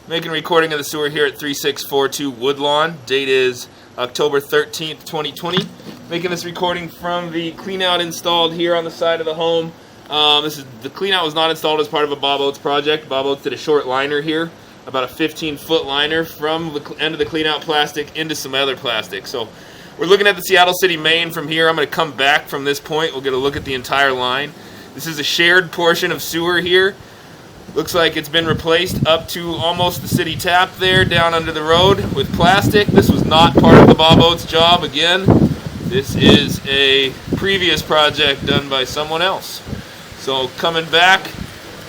Making a recording of the sewer here at 3642 Woodlawn. Date is October 13th, 2020. Making this recording from the cleanout installed here on the side of the home. The cleanout was not installed as part of a Bob Oates project. Bob Oates did a short liner here, about a 15-foot liner from the end of the cleanout plastic into some other plastic. So we're looking at the Seattle City main from here. I'm going to come back from this point. We'll get a look at the entire line. This is a shared portion of sewer here. Looks like it's been replaced up to almost the city tap there down under the road with plastic. This was not part of the Bob Oates job again. This is a previous project done by someone else. So coming back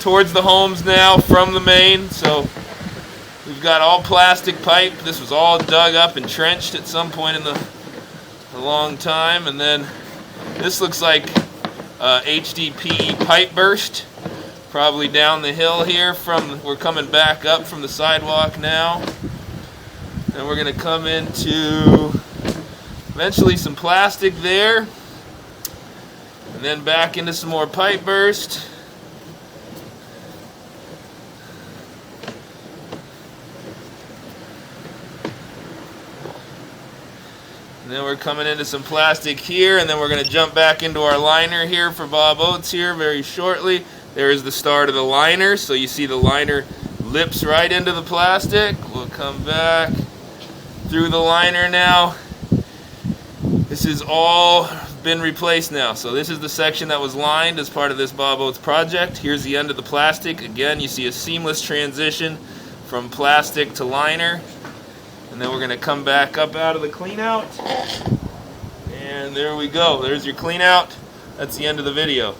towards the homes now from the main. So we've got all plastic pipe. This was all dug up and trenched at some point in a long time. And then this looks like HDPE pipe burst. Probably down the hill here we're coming back up from the sidewalk now. And we're going to come into eventually some plastic there. And then back into some more pipe burst. And then we're coming into some plastic here, and then we're going to jump back into our liner here for Bob Oates here very shortly. There is the start of the liner, so you see the liner lips right into the plastic. We'll come back through the liner now. This has all been replaced now. So this is the section that was lined as part of this Bob Oates project. Here's the end of the plastic. Again, you see a seamless transition from plastic to liner. And then we're going to come back up out of the clean out. And there we go. There's your clean out. That's the end of the video.